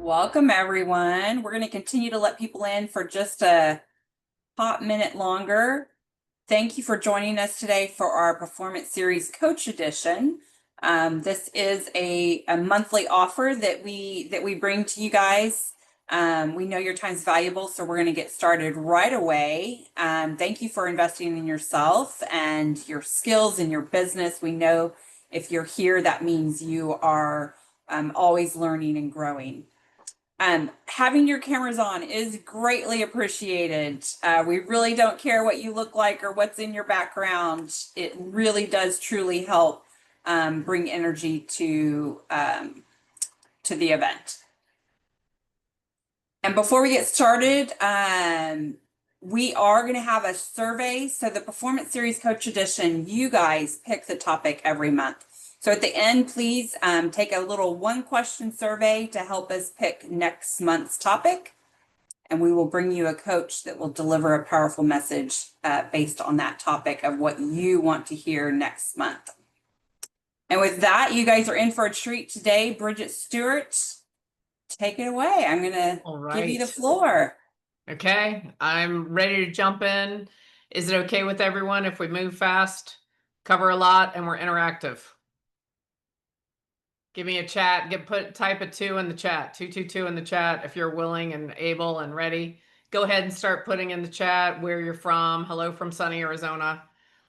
Welcome, everyone. We're going to continue to let people in for just a hot minute longer. Thank you for joining us today for our Performance Series Coach Edition. This is a monthly offer that we bring to you guys. We know your time's valuable, so we're going to get started right away. Thank you for investing in yourself and your skills and your business. We know if you're here, that means you are always learning and growing. Having your cameras on is greatly appreciated. We really don't care what you look like or what's in your background. It really does truly help bring energy to the event. And before we get started, we are going to have a survey. So the Performance Series Coach Edition, you guys pick the topic every month. So at the end, please take a little one-question survey to help us pick next month's topic. And we will bring you a coach that will deliver a powerful message based on that topic of what you want to hear next month. And with that, you guys are in for a treat today. Bridget, Stuart, take it away. I'm going to give you the floor. Okay, I'm ready to jump in. Is it okay with everyone if we move fast, cover a lot, and we're interactive? Give me a chat. Type a 2 in the chat. 222 in the chat if you're willing and able and ready. Go ahead and start putting in the chat where you're from. Hello from sunny Arizona.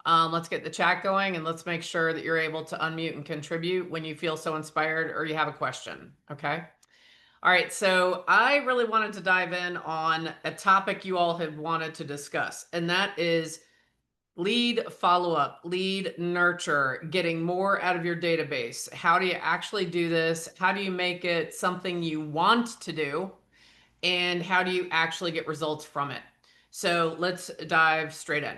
Let's get the chat going and let's make sure that you're able to unmute and contribute when you feel so inspired or you have a question. Okay. All right, so I really wanted to dive in on a topic you all have wanted to discuss, and that is lead follow-up, lead nurture, getting more out of your database. How do you actually do this? How do you make it something you want to do? And how do you actually get results from it? So let's dive straight in.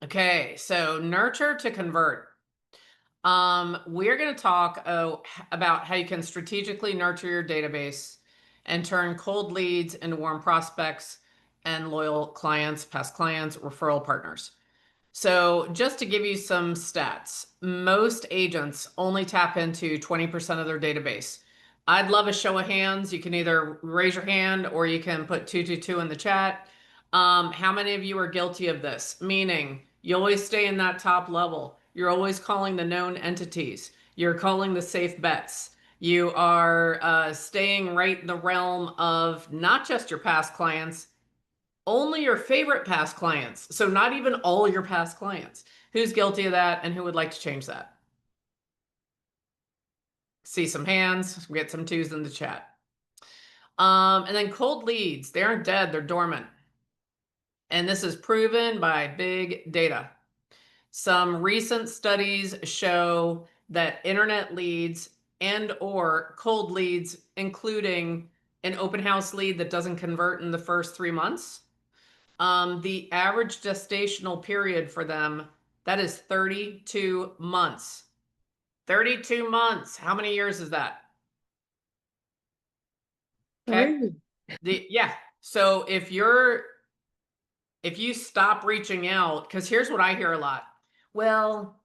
Okay, so nurture to convert. We're going to talk about how you can strategically nurture your database and turn cold leads into warm prospects and loyal clients, past clients, referral partners. So just to give you some stats, most agents only tap into 20% of their database. I'd love a show of hands. You can either raise your hand or you can put 222 in the chat. How many of you are guilty of this? Meaning you always stay in that top level. You're always calling the known entities. You're calling the safe bets. You are staying right in the realm of not just your past clients, only your favorite past clients. So not even all your past clients. Who's guilty of that and who would like to change that? See some hands, get some 2s in the chat. And then cold leads, they aren't dead, they're dormant. And this is proven by big data. Some recent studies show that internet leads and or cold leads, including an open house lead that doesn't convert in the first 3 months, the average gestational period for them, that is 32 months. 32 months. How many years is that? Okay. Yeah. So if you stop reaching out, because here's what I hear a lot. Well,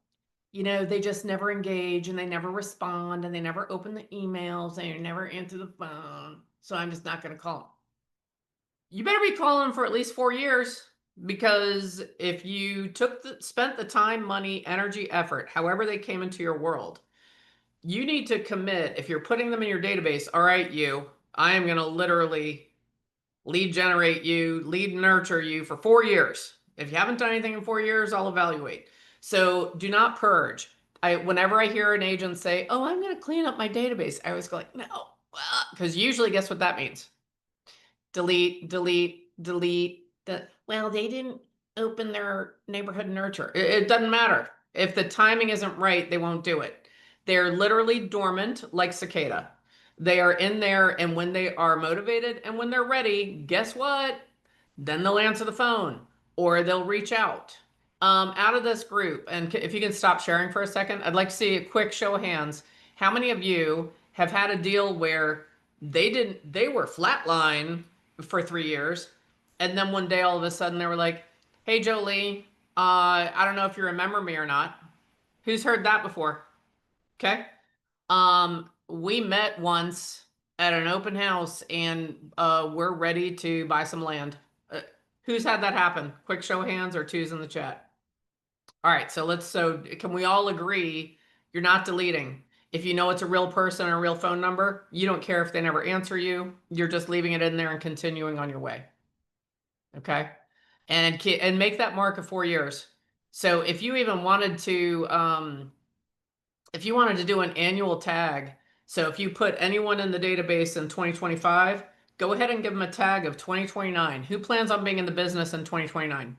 they just never engage and they never respond and they never open the emails and they never answer the phone. So I'm just not going to call them. You better be calling them for at least 4 years, because if you spent the time, money, energy, effort, however they came into your world, you need to commit. If you're putting them in your database, all right, I am going to literally lead generate you, lead nurture you for 4 years. If you haven't done anything in 4 years, I'll evaluate. So do not purge. Whenever I hear an agent say, oh, I'm going to clean up my database, I always go like, no, because usually guess what that means? Delete, delete, delete. Well, they didn't open their neighborhood nurture. It doesn't matter. If the timing isn't right, they won't do it. They're literally dormant like cicada. They are in there, and when they are motivated and when they're ready, guess what? Then they'll answer the phone or they'll reach out. Out of this group, and if you can stop sharing for a second, I'd like to see a quick show of hands. How many of you have had a deal where they were flatline for 3 years, and then one day all of a sudden they were like, hey, Jolie, I don't know if you remember me or not. Who's heard that before? Okay. We met once at an open house and we're ready to buy some land. Who's had that happen? Quick show of hands or twos in the chat. All right, so can we all agree you're not deleting? If you know it's a real person or a real phone number, you don't care if they never answer you. You're just leaving it in there and continuing on your way. Okay? And make that mark of 4 years. So if you even wanted to if you wanted to do an annual tag, so if you put anyone in the database in 2025, go ahead and give them a tag of 2029. Who plans on being in the business in 2029?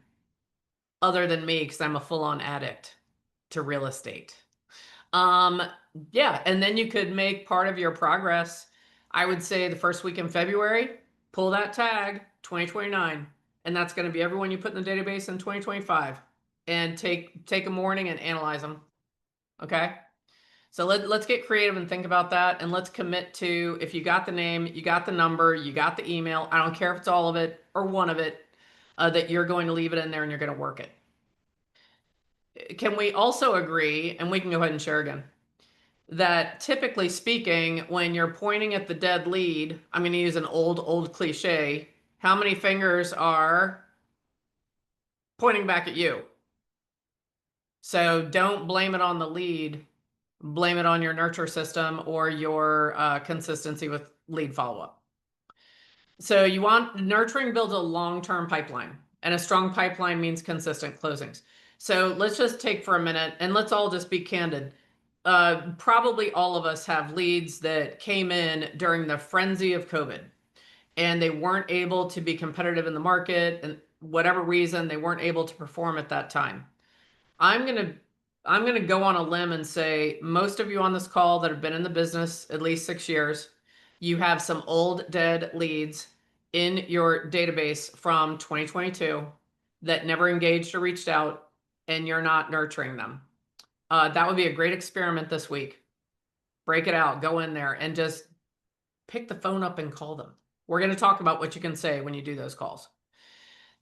Other than me, because I'm a full-on addict to real estate. Yeah, and then you could make part of your progress. I would say the first week in February, pull that tag 2029, and that's going to be everyone you put in the database in 2025, and take a morning and analyze them. Okay. So let's get creative and think about that. And let's commit to, if you got the name, you got the number, you got the email, I don't care if it's all of it or one of it, that you're going to leave it in there and you're going to work it. Can we also agree, and we can go ahead and share again, that typically speaking, when you're pointing at the dead lead, I'm going to use an old cliche, how many fingers are pointing back at you? So don't blame it on the lead. Blame it on your nurture system or your consistency with lead follow-up. So you want nurturing builds a long-term pipeline, and a strong pipeline means consistent closings. So let's just take for a minute and let's all just be candid. Probably all of us have leads that came in during the frenzy of COVID and they weren't able to be competitive in the market, and whatever reason, they weren't able to perform at that time. I'm gonna go on a limb and say most of you on this call that have been in the business at least 6 years, you have some old dead leads in your database from 2022 that never engaged or reached out, and you're not nurturing them. That would be a great experiment this week. Break it out, go in there, and just pick the phone up and call them. We're going to talk about what you can say when you do those calls.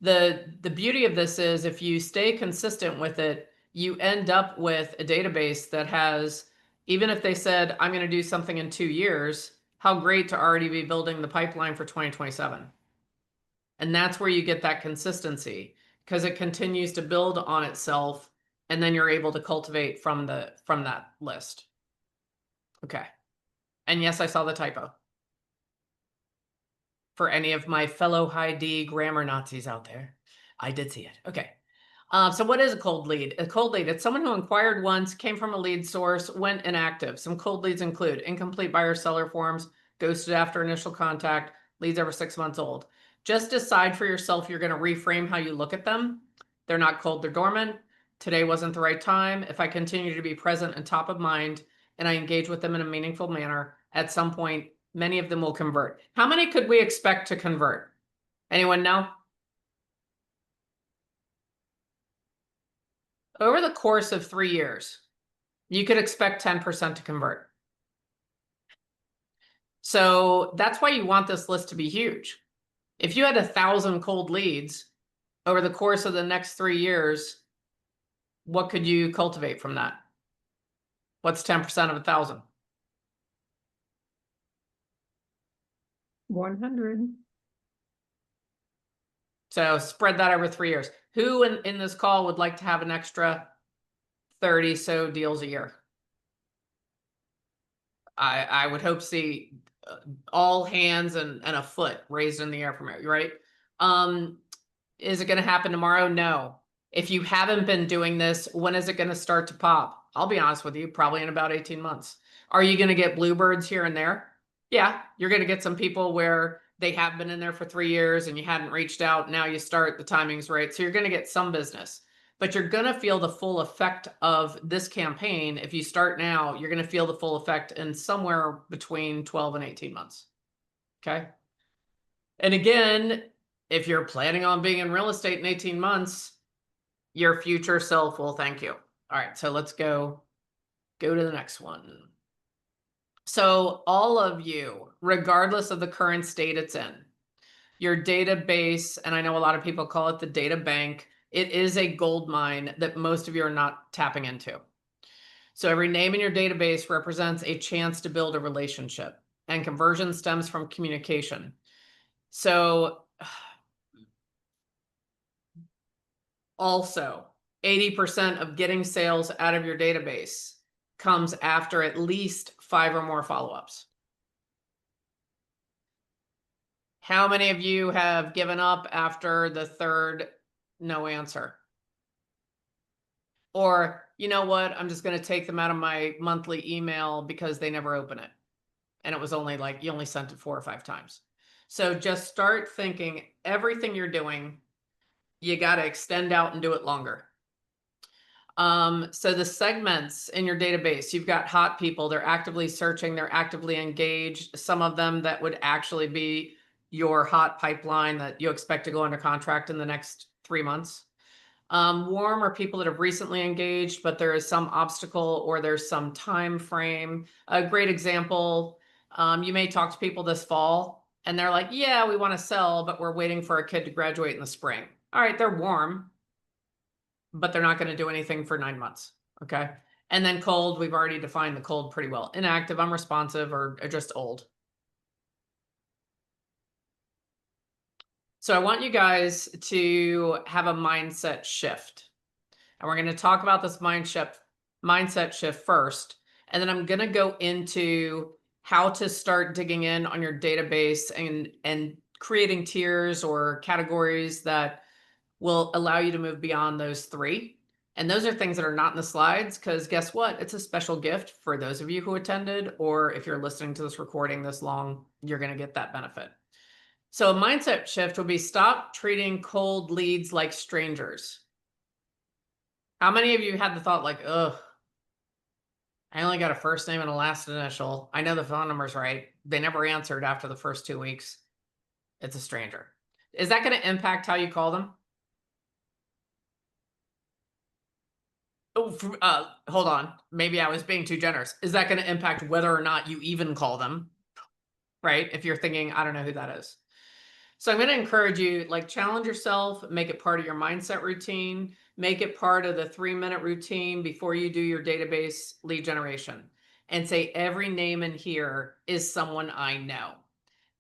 The beauty of this is if you stay consistent with it, you end up with a database that has, even if they said, I'm going to do something in 2 years, how great to already be building the pipeline for 2027. And that's where you get that consistency, because it continues to build on itself, and then you're able to cultivate from that list. Okay. And yes, I saw the typo. For any of my fellow high D grammar Nazis out there, I did see it. Okay. So what is a cold lead? A cold lead, it's someone who inquired once, came from a lead source, went inactive. Some cold leads include incomplete buyer seller forms, ghosted after initial contact, leads over 6 months old. Just decide for yourself, you're going to reframe how you look at them. They're not cold, they're dormant. Today wasn't the right time. If I continue to be present and top of mind, and I engage with them in a meaningful manner, at some point, many of them will convert. How many could we expect to convert? Anyone know? Over the course of 3 years, you could expect 10% to convert. So that's why you want this list to be huge. If you had 1,000 cold leads over the course of the next 3 years, what could you cultivate from that? What's 10% of 1,000? 100. So spread that over 3 years. Who in this call would like to have an extra 30 so deals a year? I would hope to see all hands and a foot raised in the air from it, right? Is it going to happen tomorrow? No. If you haven't been doing this, when is it going to start to pop? I'll be honest with you, probably in about 18 months. Are you going to get bluebirds here and there? Yeah, you're going to get some people where they have been in there for 3 years and you hadn't reached out. Now you start, the timing's right. So you're going to get some business, but you're going to feel the full effect of this campaign. If you start now, you're going to feel the full effect in somewhere between 12 and 18 months. Okay. And again, if you're planning on being in real estate in 18 months, your future self will thank you. All right, so let's go to the next one. So all of you, regardless of the current state it's in, your database, and I know a lot of people call it the data bank, it is a gold mine that most of you are not tapping into. So every name in your database represents a chance to build a relationship, and conversion stems from communication. So also, 80% of getting sales out of your database comes after at least 5 or more follow-ups. How many of you have given up after the third no answer? Or, you know what, I'm just going to take them out of my monthly email because they never open it. And it was only like, you only sent it 4 or 5 times. So just start thinking everything you're doing, you got to extend out and do it longer. So the segments in your database, you've got hot people, they're actively searching, they're actively engaged. Some of them that would actually be your hot pipeline that you expect to go under contract in the next 3 months. Warm are people that have recently engaged, but there is some obstacle or there's some time frame. A great example, you may talk to people this fall and they're like, yeah, we want to sell, but we're waiting for a kid to graduate in the spring. All right, they're warm, but they're not going to do anything for 9 months. Okay. And then cold, we've already defined the cold pretty well. Inactive, unresponsive, or just old. So I want you guys to have a mindset shift. And we're going to talk about this mindset shift first. And then I'm going to go into how to start digging in on your database and creating tiers or categories that will allow you to move beyond those 3. And those are things that are not in the slides because guess what? It's a special gift for those of you who attended, or if you're listening to this recording this long, you're going to get that benefit. So a mindset shift would be stop treating cold leads like strangers. How many of you had the thought like, ugh, I only got a first name and a last initial. I know the phone number's right. They never answered after the first 2 weeks. It's a stranger. Is that going to impact how you call them? Oh, hold on. Maybe I was being too generous. Is that going to impact whether or not you even call them? Right? If you're thinking, I don't know who that is. So I'm going to encourage you, like, challenge yourself, make it part of your mindset routine, make it part of the 3-minute routine before you do your database lead generation, and say every name in here is someone I know.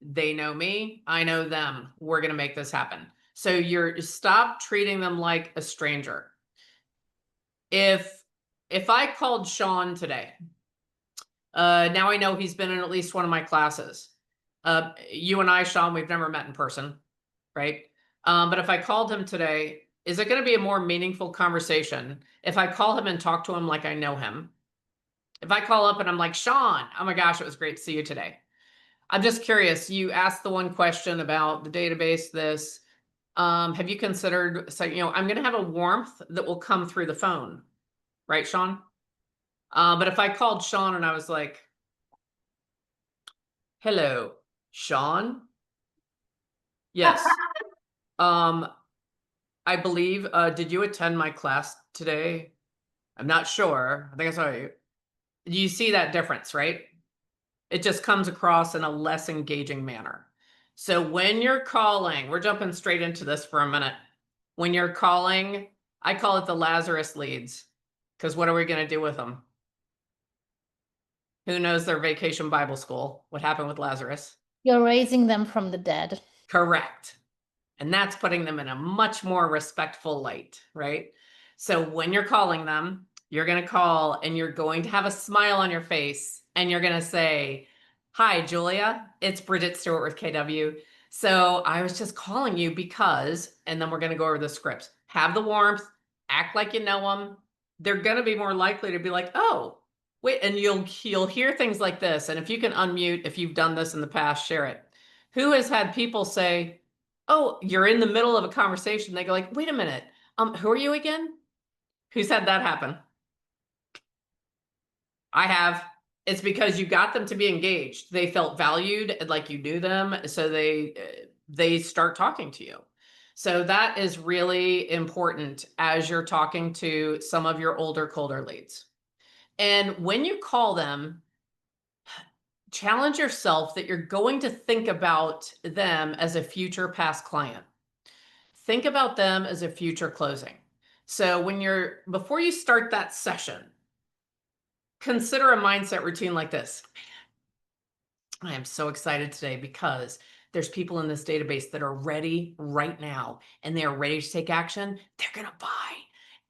They know me, I know them. We're going to make this happen. So you're stop treating them like a stranger. If I called Sean today, now I know he's been in at least one of my classes. You and I, Sean, we've never met in person, right? But if I called him today, is it going to be a more meaningful conversation if I call him and talk to him like I know him? If I call up and I'm like, Sean, oh my gosh, it was great to see you today. I'm just curious. You asked the one question about the database, this. Have you considered saying, I'm going to have a warmth that will come through the phone, right, Sean? But if I called Sean and I was like, hello, Sean? Yes. I believe, did you attend my class today? I'm not sure. I think I saw you. You see that difference, right? It just comes across in a less engaging manner. So when you're calling, we're jumping straight into this for a minute. When you're calling, I call it the Lazarus leads, because what are we going to do with them? Who knows their vacation Bible school? What happened with Lazarus? You're raising them from the dead. Correct. And that's putting them in a much more respectful light, right? So when you're calling them, you're going to call and you're going to have a smile on your face and you're going to say, hi, Julia, it's Bridget Stuart with KW. So I was just calling you because, and then we're going to go over the scripts. Have the warmth, act like you know them. They're going to be more likely to be like, oh, wait, and you'll hear things like this. And if you can unmute, if you've done this in the past, share it. Who has had people say, oh, you're in the middle of a conversation. They go like, wait a minute. Who are you again? Who's had that happen? I have. It's because you got them to be engaged. They felt valued, like you knew them. So they start talking to you. So that is really important as you're talking to some of your older, colder leads. And when you call them, challenge yourself that you're going to think about them as a future past client. Think about them as a future closing. So before you start that session, consider a mindset routine like this. I am so excited today because there's people in this database that are ready right now and they are ready to take action. They're going to buy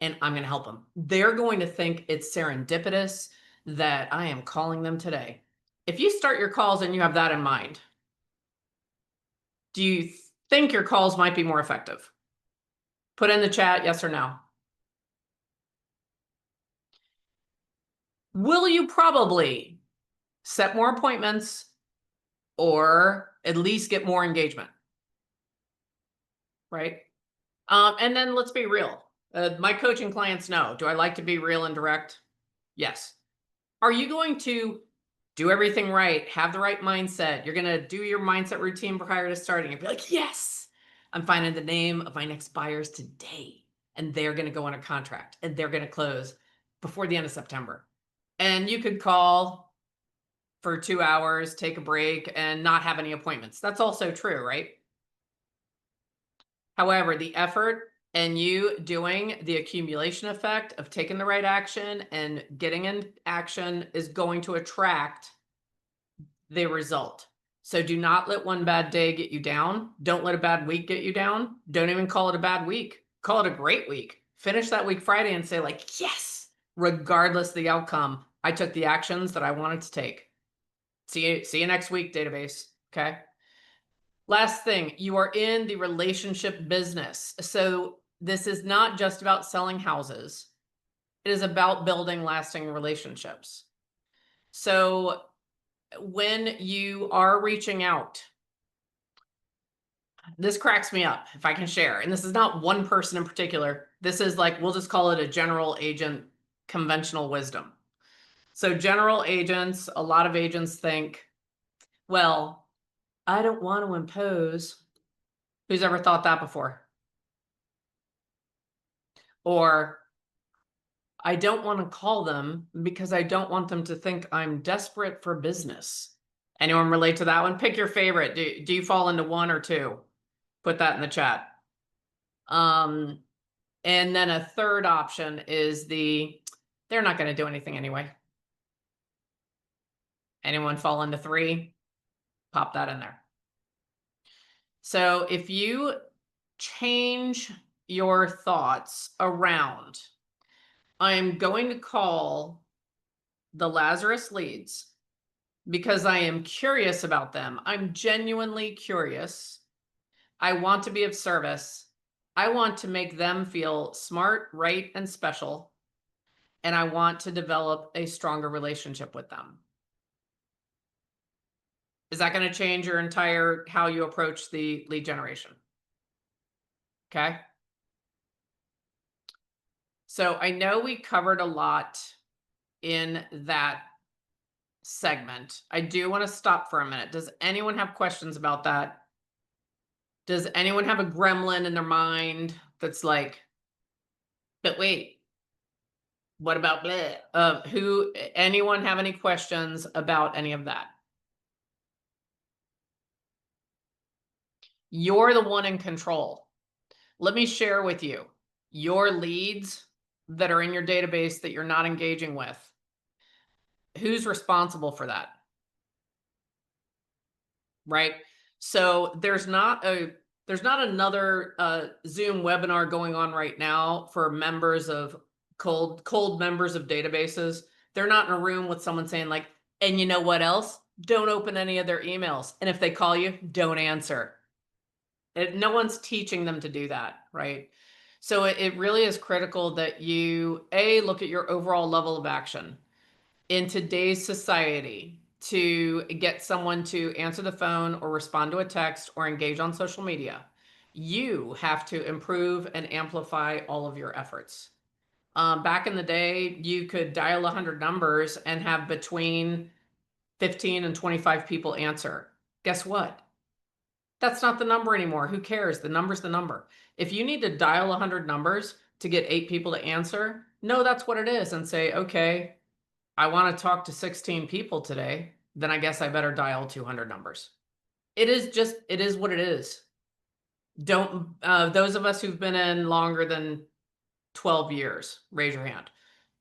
and I'm going to help them. They're going to think it's serendipitous that I am calling them today. If you start your calls and you have that in mind, do you think your calls might be more effective? Put in the chat, yes or no. Will you probably set more appointments or at least get more engagement? Right? And then let's be real. My coaching clients know, do I like to be real and direct? Yes. Are you going to do everything right, have the right mindset? You're going to do your mindset routine prior to starting and be like, yes, I'm finding the name of my next buyers today. And they're going to go on a contract and they're going to close before the end of September. And you could call for 2 hours, take a break, and not have any appointments. That's also true, right? However, the effort and you doing the accumulation effect of taking the right action and getting in action is going to attract the result. So do not let one bad day get you down. Don't let a bad week get you down. Don't even call it a bad week. Call it a great week. Finish that week Friday and say like, yes, regardless of the outcome, I took the actions that I wanted to take. See you next week, database. Okay. Last thing, you are in the relationship business. So this is not just about selling houses. It is about building lasting relationships. So when you are reaching out, this cracks me up if I can share. And this is not one person in particular. This is like, we'll just call it a general agent conventional wisdom. So general agents, a lot of agents think, well, I don't want to impose. Who's ever thought that before? Or I don't want to call them because I don't want them to think I'm desperate for business. Anyone relate to that one? Pick your favorite. Do you fall into one or two? Put that in the chat. And then a third option is they're not going to do anything anyway. Anyone fall into three? Pop that in there. So if you change your thoughts around, I'm going to call the Lazarus leads because I am curious about them. I'm genuinely curious. I want to be of service. I want to make them feel smart, right, and special. And I want to develop a stronger relationship with them. Is that going to change your entire how you approach the lead generation? Okay. So I know we covered a lot in that segment. I do want to stop for a minute. Does anyone have questions about that? Does anyone have a gremlin in their mind that's like, but wait, what about bleh? Anyone have any questions about any of that? You're the one in control. Let me share with you your leads that are in your database that you're not engaging with. Who's responsible for that? Right? So there's not another Zoom webinar going on right now for members of cold members of databases. They're not in a room with someone saying like, and you know what else? Don't open any of their emails. And if they call you, don't answer. No one's teaching them to do that, right? So it really is critical that you, look at your overall level of action in today's society to get someone to answer the phone or respond to a text or engage on social media. You have to improve and amplify all of your efforts. Back in the day, you could dial 100 numbers and have between 15 and 25 people answer. Guess what? That's not the number anymore. Who cares? The number's the number. If you need to dial 100 numbers to get 8 people to answer, no, that's what it is. And say, okay, I want to talk to 16 people today. Then I guess I better dial 200 numbers. It is what it is. Those of us who've been in longer than 12 years, raise your hand.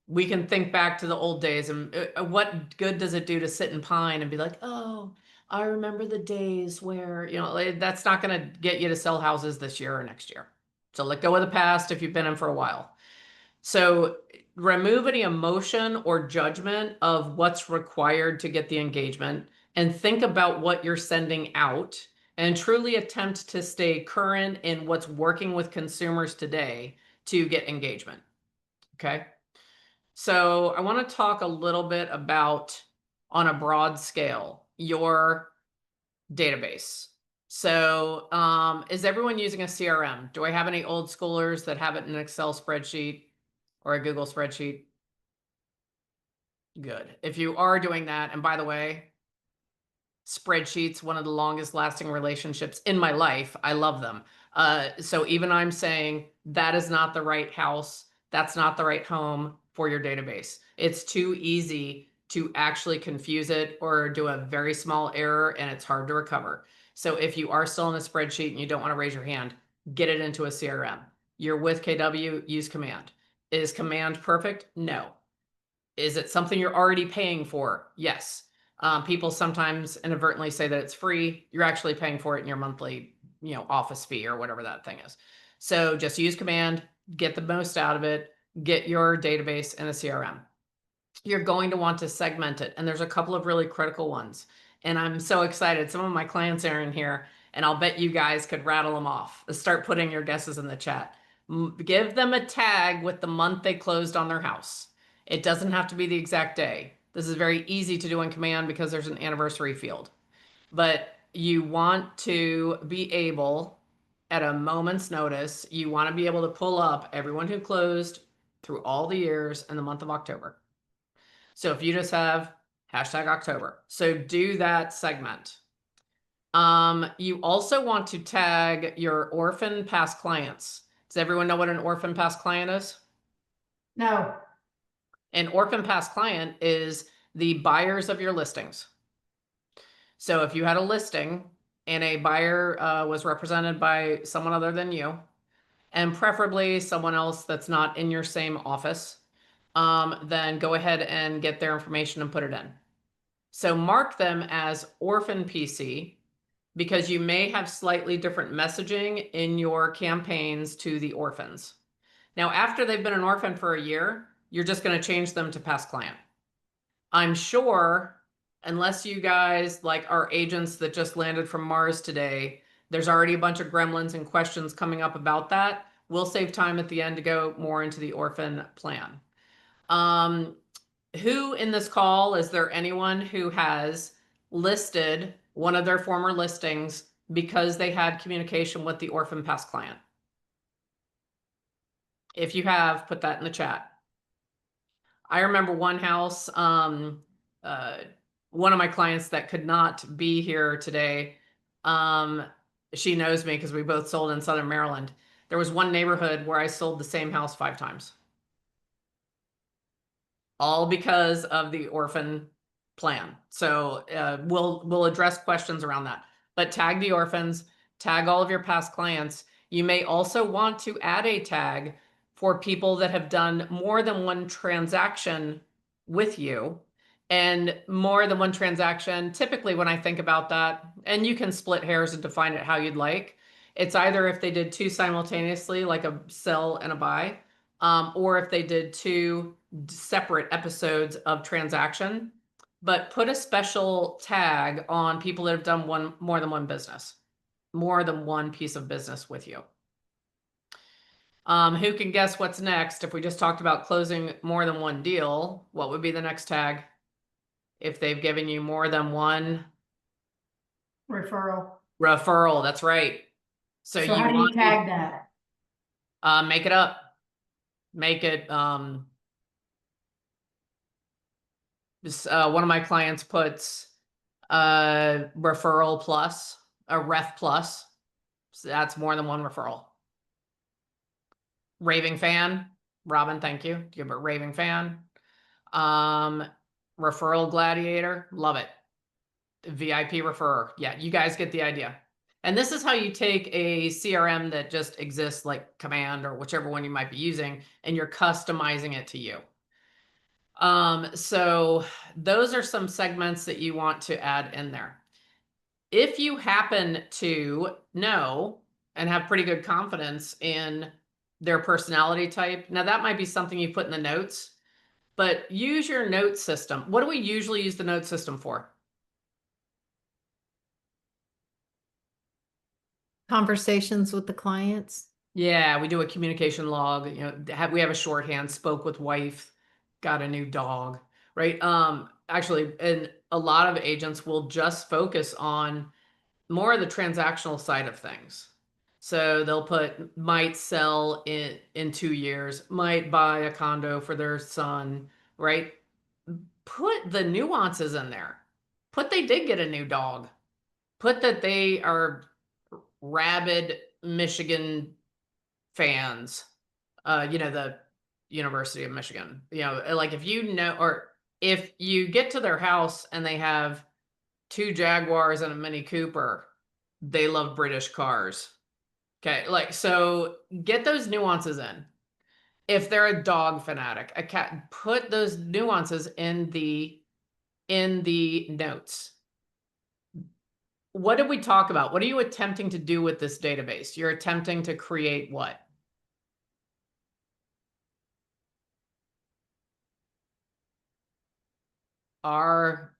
we can think back to the old days and what good does it do to sit and pine and be like, oh, I remember the days where, that's not going to get you to sell houses this year or next year. So let go of the past if you've been in for a while. So remove any emotion or judgment of what's required to get the engagement and think about what you're sending out and truly attempt to stay current in what's working with consumers today to get engagement. Okay. So I want to talk a little bit about, on a broad scale, your database. So is everyone using a CRM? Do I have any old schoolers that have it in an Excel spreadsheet or a Google spreadsheet? Good. If you are doing that, and by the way, spreadsheets, one of the longest lasting relationships in my life. I love them. So even I'm saying that is not the right house. That's not the right home for your database. It's too easy to actually confuse it or do a very small error and it's hard to recover. So if you are still in a spreadsheet and you don't want to raise your hand, get it into a CRM. You're with KW, use Command. Is Command perfect? No. Is it something you're already paying for? Yes. People sometimes inadvertently say that it's free. You're actually paying for it in your monthly, office fee or whatever that thing is. So just use Command, get the most out of it, get your database in a CRM. You're going to want to segment it. And there's a couple of really critical ones. And I'm so excited. Some of my clients are in here and I'll bet you guys could rattle them off. Start putting your guesses in the chat. Give them a tag with the month they closed on their house. It doesn't have to be the exact day. This is very easy to do in Command because there's an anniversary field. But you want to be able, at a moment's notice, you want to be able to pull up everyone who closed through all the years in the month of October. So if you just have #October, so do that segment. You also want to tag your orphan past clients. Does everyone know what an orphan past client is? No. An orphan past client is the buyers of your listings. So if you had a listing and a buyer was represented by someone other than you, and preferably someone else that's not in your same office, then go ahead and get their information and put it in. So mark them as orphan PC because you may have slightly different messaging in your campaigns to the orphans. Now, after they've been an orphan for a year, you're just going to change them to past client. I'm sure, unless you guys like our agents that just landed from Mars today, there's already a bunch of gremlins and questions coming up about that. We'll save time at the end to go more into the orphan plan. Who in this call, is there anyone who has listed one of their former listings because they had communication with the orphan past client? If you have, put that in the chat. I remember one house, one of my clients that could not be here today. She knows me because we both sold in Southern Maryland. There was one neighborhood where I sold the same house 5 times. All because of the orphan plan. So we'll address questions around that. But tag the orphans, tag all of your past clients. You may also want to add a tag for people that have done more than one transaction with you. And more than one transaction, typically when I think about that, and you can split hairs and define it how you'd like, it's either if they did 2 simultaneously, like a sell and a buy, or if they did 2 separate episodes of transaction. But put a special tag on people that have done more than one business, more than one piece of business with you. Who can guess what's next? If we just talked about closing more than one deal, what would be the next tag? If they've given you more than one referral, that's right. So you how do you want tag that? make it up. Make it one of my clients puts referral plus, a ref plus. So that's more than one referral. Raving fan, Robin, thank you. Give it raving fan. Referral gladiator, love it. VIP referrer. Yeah, you guys get the idea. And this is how you take a CRM that just exists like Command or whichever one you might be using, and you're customizing it to you. So those are some segments that you want to add in there. If you happen to know and have pretty good confidence in their personality type, now that might be something you put in the notes, but use your note system. What do we usually use the note system for? Conversations with the clients. Yeah, we do a communication log, you know, we have a shorthand, spoke with wife, got a new dog, right? Actually, and a lot of agents will just focus on more of the transactional side of things. So they'll put might sell in 2 years, might buy a condo for their son, right? Put the nuances in there. Put they did get a new dog. Put that they are rabid Michigan fans. You know, the University of Michigan. You know, like if you know, or if you get to their house and they have 2 Jaguars and a Mini Cooper, they love British cars. Okay, like, so get those nuances in. If they're a dog fanatic, a cat, put those nuances in the notes. What did we talk about? What are you attempting to do with this database? You're attempting to create what? RELA.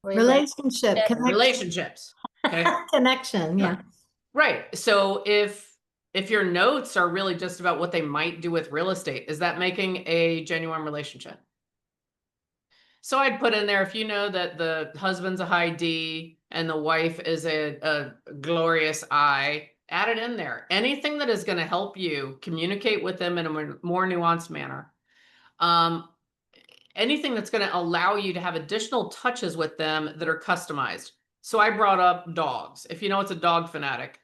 Relationship. Relationships. Okay. Connection. Yeah. Right. So if your notes are really just about what they might do with real estate, is that making a genuine relationship? So I'd put in there, if you know that the husband's a high D and the wife is a glorious I, add it in there. Anything that is going to help you communicate with them in a more nuanced manner. Anything that's going to allow you to have additional touches with them that are customized. So I brought up dogs. If you know it's a dog fanatic,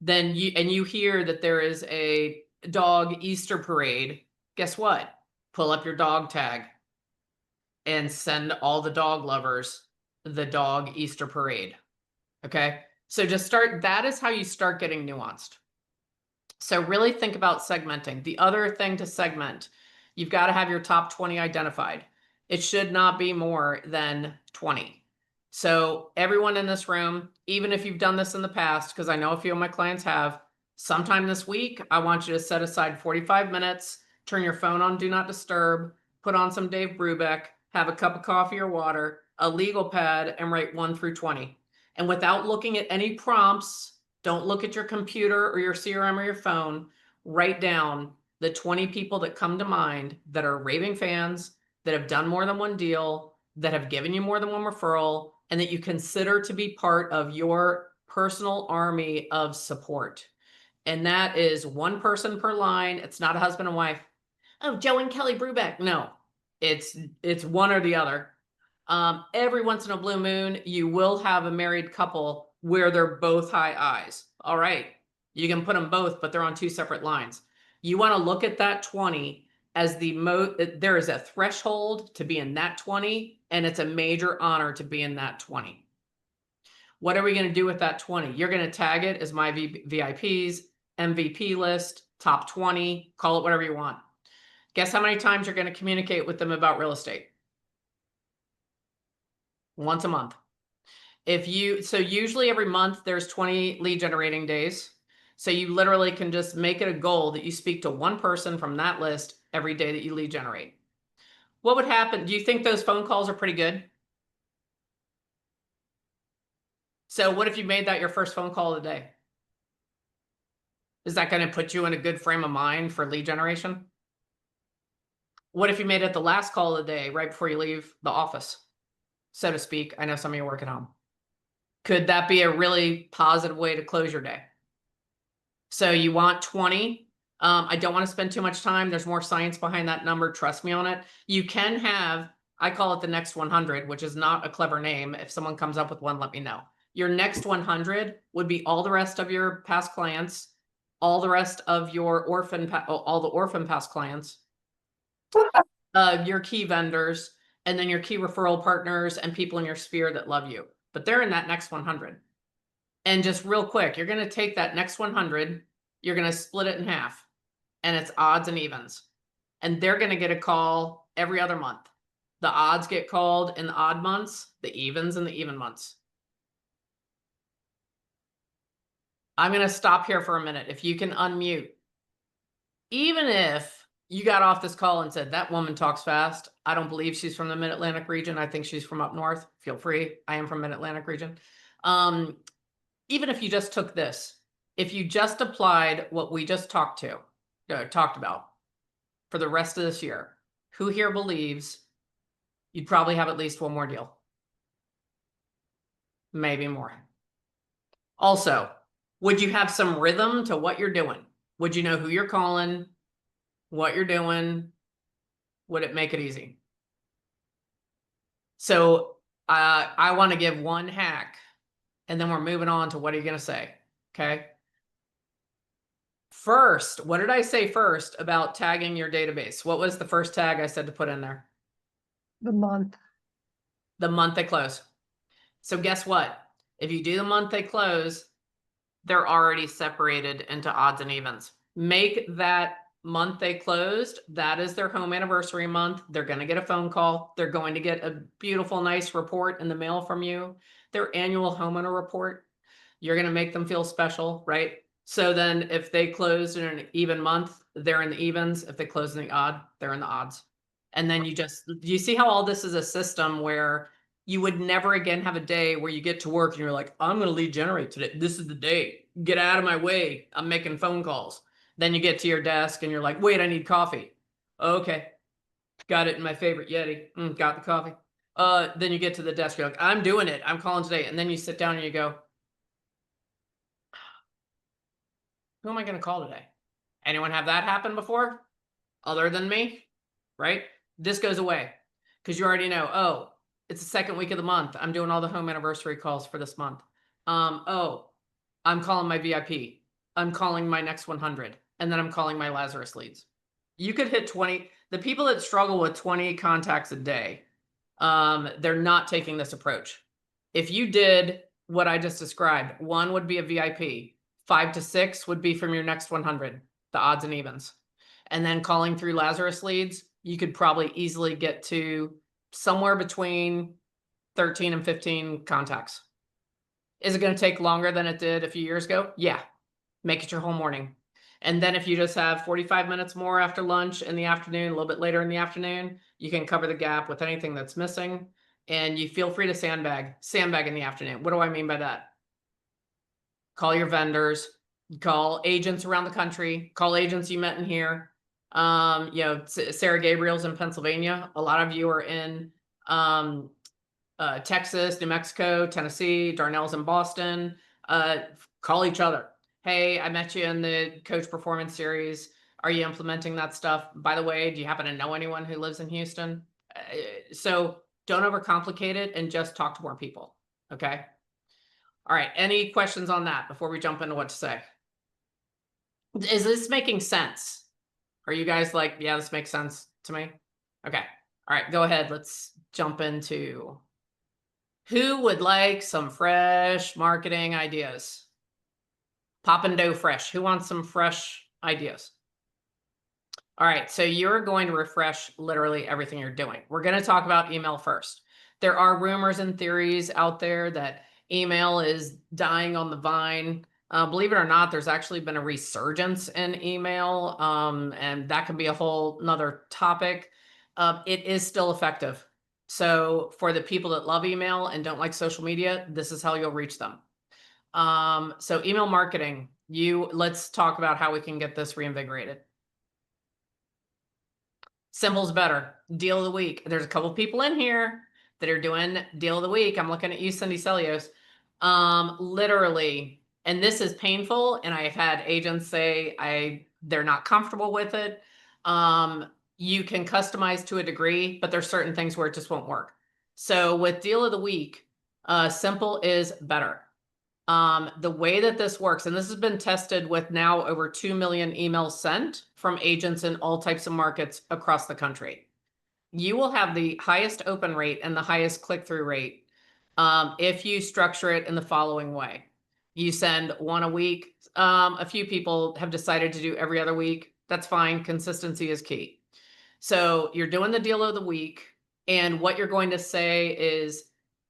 then you hear that there is a dog Easter parade, guess what? Pull up your dog tag and send all the dog lovers the dog Easter parade. Okay. So just start, that is how you start getting nuanced. So really think about segmenting. The other thing to segment, you've got to have your top 20 identified. It should not be more than 20. So everyone in this room, even if you've done this in the past, because I know a few of my clients have, sometime this week, I want you to set aside 45 minutes, turn your phone on Do Not Disturb, put on some Dave Brubeck, have a cup of coffee or water, a legal pad, and write 1 through 20. And without looking at any prompts, don't look at your computer or your CRM or your phone. Write down the 20 people that come to mind that are raving fans, that have done more than one deal, that have given you more than one referral, and that you consider to be part of your personal army of support. And that is 1 person per line. It's not a husband and wife. Oh, Joe and Kelly Brubeck. No, it's one or the other. Every once in a blue moon, you will have a married couple where they're both high I's. All right, you can put them both, but they're on 2 separate lines. You want to look at that 20 as there is a threshold to be in that 20, and it's a major honor to be in that 20. What are we going to do with that 20? You're going to tag it as my VIPs, MVP list, top 20, call it whatever you want. Guess how many times you're going to communicate with them about real estate? Once a month. So usually every month there's 20 lead generating days. So you literally can just make it a goal that you speak to 1 person from that list every day that you lead generate. What would happen? Do you think those phone calls are pretty good? So what if you made that your first phone call of the day? Is that going to put you in a good frame of mind for lead generation? What if you made it the last call of the day right before you leave the office, so to speak? I know some of you work at home. Could that be a really positive way to close your day? So you want 20. I don't want to spend too much time. There's more science behind that number. Trust me on it. You can have, I call it the next 100, which is not a clever name. If someone comes up with one, let me know. Your next 100 would be all the rest of your past clients, all the rest of your all the orphan past clients, your key vendors, and then your key referral partners and people in your sphere that love you. But they're in that next 100. And just real quick, you're going to take that next 100, you're going to split it in half. and it's odds and evens. And they're going to get a call every other month. The odds get called in the odd months, the evens in the even months. I'm going to stop here for a minute. If you can unmute. Even if you got off this call and said, that woman talks fast, I don't believe she's from the Mid-Atlantic region. I think she's from up north. Feel free. I am from Mid-Atlantic region. Even if you just took this, if you just applied what we just talked about for the rest of this year, who here believes you'd probably have at least one more deal? Maybe more. Also, would you have some rhythm to what you're doing? Would you know who you're calling, what you're doing? Would it make it easy? So I want to give one hack, and then we're moving on to what are you going to say? Okay. First, what did I say first about tagging your database? What was the first tag I said to put in there? The month. The month they close. So guess what? If you do the month they close, they're already separated into odds and evens. Make that month they closed, that is their home anniversary month. They're going to get a phone call. They're going to get a beautiful, nice report in the mail from you. Their annual homeowner report. You're going to make them feel special, right? So then if they closed in an even month, they're in the evens. If they close in the odd, they're in the odds. And then you see how all this is a system where you would never again have a day where you get to work and you're like, I'm going to lead generate today. This is the day. Get out of my way. I'm making phone calls. Then you get to your desk and you're like, wait, I need coffee. Okay. Got it in my favorite Yeti. Got the coffee. Then you get to the desk. You're like, I'm doing it. I'm calling today. And then you sit down and you go, who am I going to call today? Anyone have that happen before? Other than me? Right? This goes away because you already know, oh, it's the second week of the month. I'm doing all the home anniversary calls for this month. Oh, I'm calling my VIP. I'm calling my next 100. And then I'm calling my Lazarus leads. You could hit 20. The people that struggle with 20 contacts a day, they're not taking this approach. If you did what I just described, one would be a VIP. 5 to 6 would be from your next 100, the odds and evens. And then calling through Lazarus leads, you could probably easily get to somewhere between 13 and 15 contacts. Is it going to take longer than it did a few years ago? Yeah. Make it your whole morning. And then if you just have 45 minutes more after lunch in the afternoon, a little bit later in the afternoon, you can cover the gap with anything that's missing. And you feel free to sandbag in the afternoon. What do I mean by that? Call your vendors, call agents around the country, call agents you met in here. Sarah Gabriel's in Pennsylvania. A lot of you are in Texas, New Mexico, Tennessee. Darnell's in Boston. Call each other. Hey, I met you in the Coach Performance Series. Are you implementing that stuff? By the way, do you happen to know anyone who lives in Houston? So don't overcomplicate it and just talk to more people. Okay. All right. Any questions on that before we jump into what to say? Is this making sense? Are you guys like, yeah, this makes sense to me? Okay. All right. Go ahead. Let's jump into who would like some fresh marketing ideas? Pop and dough fresh. Who wants some fresh ideas? All right. So you're going to refresh literally everything you're doing. We're going to talk about email first. There are rumors and theories out there that email is dying on the vine. Believe it or not, there's actually been a resurgence in email, and that can be a whole nother topic. It is still effective. So for the people that love email and don't like social media, this is how you'll reach them. So email marketing, let's talk about how we can get this reinvigorated. Simple's better. Deal of the week. There's a couple people in here that are doing deal of the week. I'm looking at you, Cindy Celios. Literally, and this is painful, and I've had agents say they're not comfortable with it. You can customize to a degree, but there's certain things where it just won't work. So with deal of the week, simple is better. The way that this works, and this has been tested with now over 2 million emails sent from agents in all types of markets across the country. You will have the highest open rate and the highest click-through rate if you structure it in the following way. You send one a week. A few people have decided to do every other week. That's fine. Consistency is key. So you're doing the deal of the week, and what you're going to say is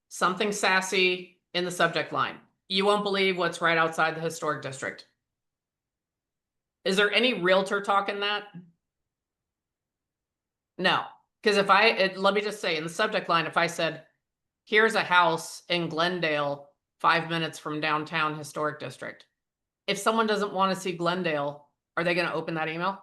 something sassy in the subject line. You won't believe what's right outside the historic district. Is there any realtor talk in that? No. Because if let me just say in the subject line, if I said, here's a house in Glendale, 5 minutes from downtown historic district. If someone doesn't want to see Glendale, are they going to open that email?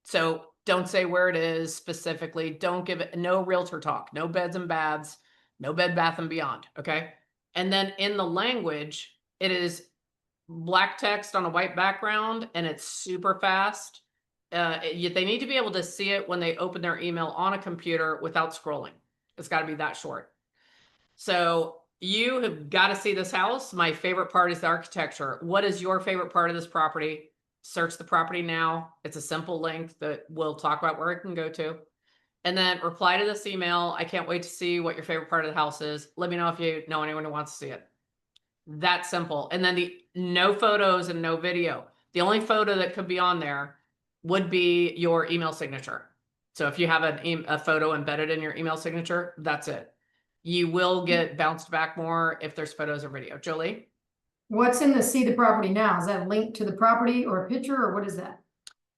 So don't say where it is specifically. Don't give it, no realtor talk, no beds and baths, no Bed Bath and Beyond. Okay. And then in the language, it is black text on a white background and it's super fast. They need to be able to see it when they open their email on a computer without scrolling. It's got to be that short. So you have got to see this house. My favorite part is the architecture. What is your favorite part of this property? Search the property now. It's a simple link that we'll talk about where it can go to. And then reply to this email. I can't wait to see what your favorite part of the house is. Let me know if you know anyone who wants to see it. That simple. And then no photos and no video. The only photo that could be on there would be your email signature. So if you have a photo embedded in your email signature, that's it. You will get bounced back more if there's photos or video. Jolie? What's in the see the property now? Is that a link to the property or a picture, or what is that?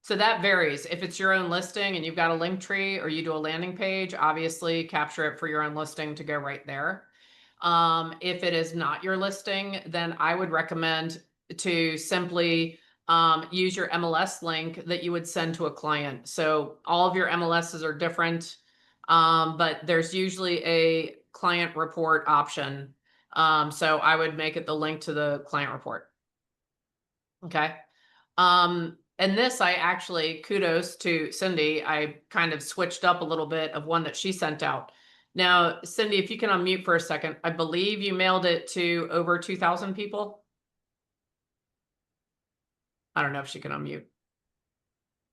So that varies. If it's your own listing and you've got a link tree or you do a landing page, obviously capture it for your own listing to go right there. If it is not your listing, then I would recommend to simply use your MLS link that you would send to a client. So all of your MLSs are different, but there's usually a client report option. So I would make it the link to the client report. Okay. And this, I actually, kudos to Cindy. I kind of switched up a little bit of one that she sent out. Now, Cindy, if you can unmute for a second, I believe you mailed it to over 2,000 people. I don't know if she can unmute.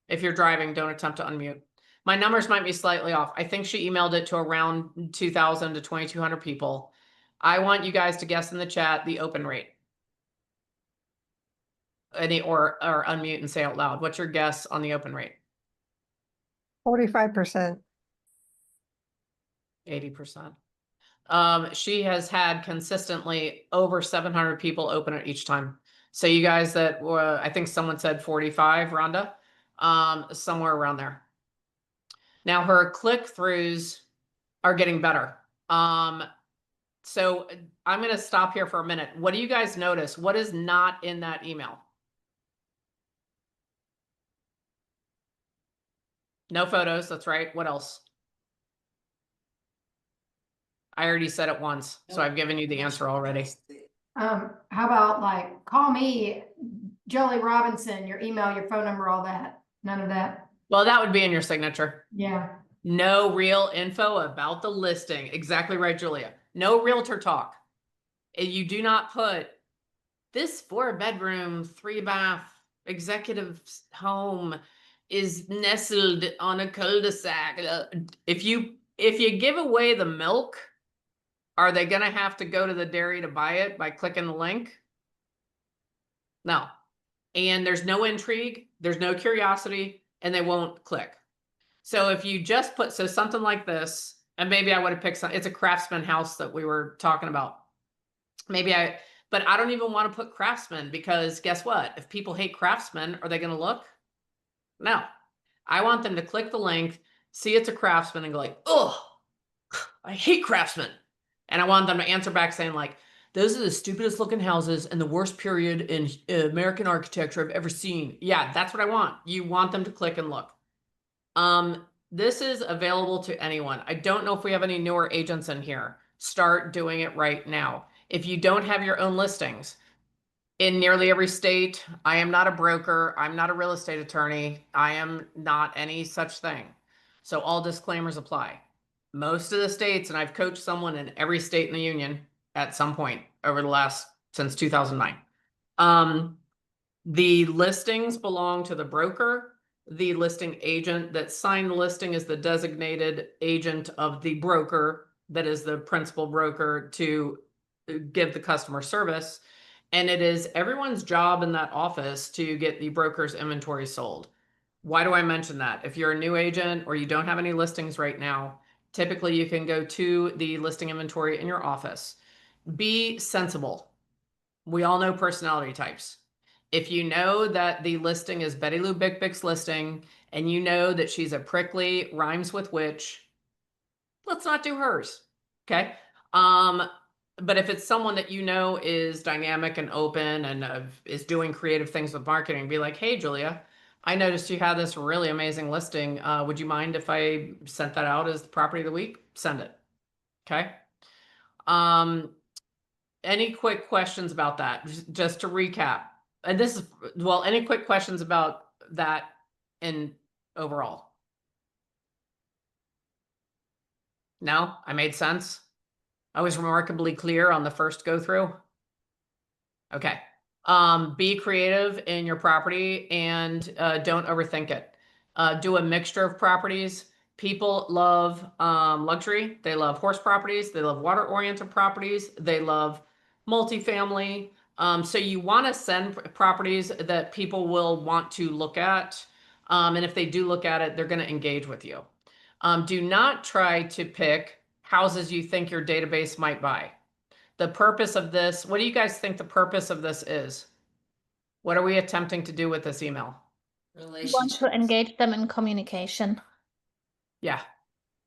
If you're driving, don't attempt to unmute. My numbers might be slightly off. I think she emailed it to around 2,000 to 2,200 people. I want you guys to guess in the chat the open rate. Or unmute and say out loud. What's your guess on the open rate? 45%. 80%. She has had consistently over 700 people open it each time. So you guys that were, I think someone said 45, Rhonda, somewhere around there. Now her click-throughs are getting better. So I'm going to stop here for a minute. What do you guys notice? What is not in that email? No photos. That's right. What else? I already said it once, so I've given you the answer already. How about like, call me, Jolie Robinson, your email, your phone number, all that? None of that? Well, that would be in your signature. Yeah. No real info about the listing. Exactly right, Julia. No realtor talk. You do not put this 4-bedroom, 3-bath executive home is nestled on a cul-de-sac. If you give away the milk, are they going to have to go to the dairy to buy it by clicking the link? No. And there's no intrigue, there's no curiosity, and they won't click. So if you just put, so something like this, and maybe I would have picked some, it's a craftsman house that we were talking about. But I don't even want to put craftsman, because guess what? If people hate craftsman, are they going to look? No. I want them to click the link, see it's a craftsman, and go like, oh, I hate craftsman. And I want them to answer back saying like, those are the stupidest looking houses and the worst period in American architecture I've ever seen. Yeah, that's what I want. You want them to click and look. This is available to anyone. I don't know if we have any newer agents in here. Start doing it right now. If you don't have your own listings, in nearly every state, I am not a broker. I'm not a real estate attorney. I am not any such thing. So all disclaimers apply. Most of the states, and I've coached someone in every state in the union at some point over the since 2009. The listings belong to the broker. The listing agent that signed the listing is the designated agent of the broker that is the principal broker to give the customer service. And it is everyone's job in that office to get the broker's inventory sold. Why do I mention that? If you're a new agent or you don't have any listings right now, typically you can go to the listing inventory in your office. Be sensible. We all know personality types. If you know that the listing is Betty Lou Bick Bick's listing and you know that she's a prickly, rhymes with witch, let's not do hers. Okay. But if it's someone that you know is dynamic and open and is doing creative things with marketing, be like, hey, Julia, I noticed you had this really amazing listing. Would you mind if I sent that out as the property of the week? Send it. Okay. Any quick questions about that? Just to recap. And this is, well, any quick questions about that in overall? No, I made sense. I was remarkably clear on the first go through. Okay. Be creative in your property and don't overthink it. Do a mixture of properties. People love luxury. They love horse properties. They love water-oriented properties. They love multifamily. So you want to send properties that people will want to look at. And if they do look at it, they're going to engage with you. Do not try to pick houses you think your database might buy. The purpose of this, what do you guys think the purpose of this is? What are we attempting to do with this email? We want Relationships. to engage them in communication. Yeah.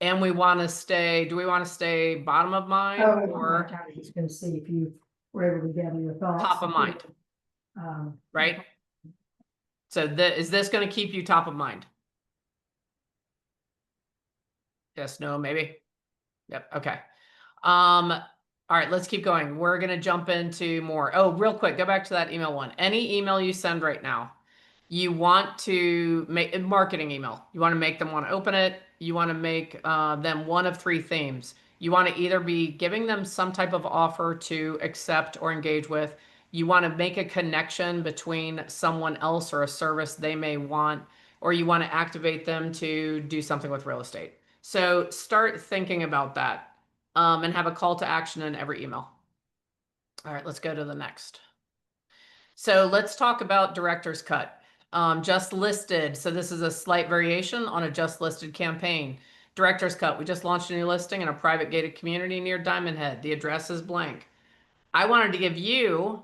And we want to stay, do we want to stay bottom of mind Oh, or I was just gonna see if you were able to gather your thoughts. top of mind, right? So is this going to keep you top of mind? Yes, no, maybe. Yep. Okay. All right, let's keep going. We're going to jump into more. Oh, real quick, go back to that email one. Any email you send right now, you want to make a marketing email. You want to make them want to open it. You want to make them one of three themes. You want to either be giving them some type of offer to accept or engage with. You want to make a connection between someone else or a service they may want, or you want to activate them to do something with real estate. So start thinking about that. And have a call to action in every email. All right, let's go to the next. So let's talk about director's cut. Just listed. So this is a slight variation on a just listed campaign. Director's cut. We just launched a new listing in a private gated community near Diamond Head. The address is blank. I wanted to give you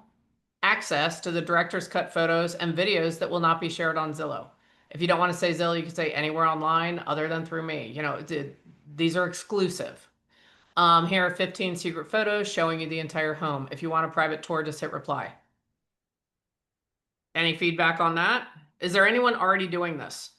access to the director's cut photos and videos that will not be shared on Zillow. If you don't want to say Zillow, you can say anywhere online other than through me. You know, these are exclusive. Here are 15 secret photos showing you the entire home. If you want a private tour, just hit reply. Any feedback on that? Is there anyone already doing this?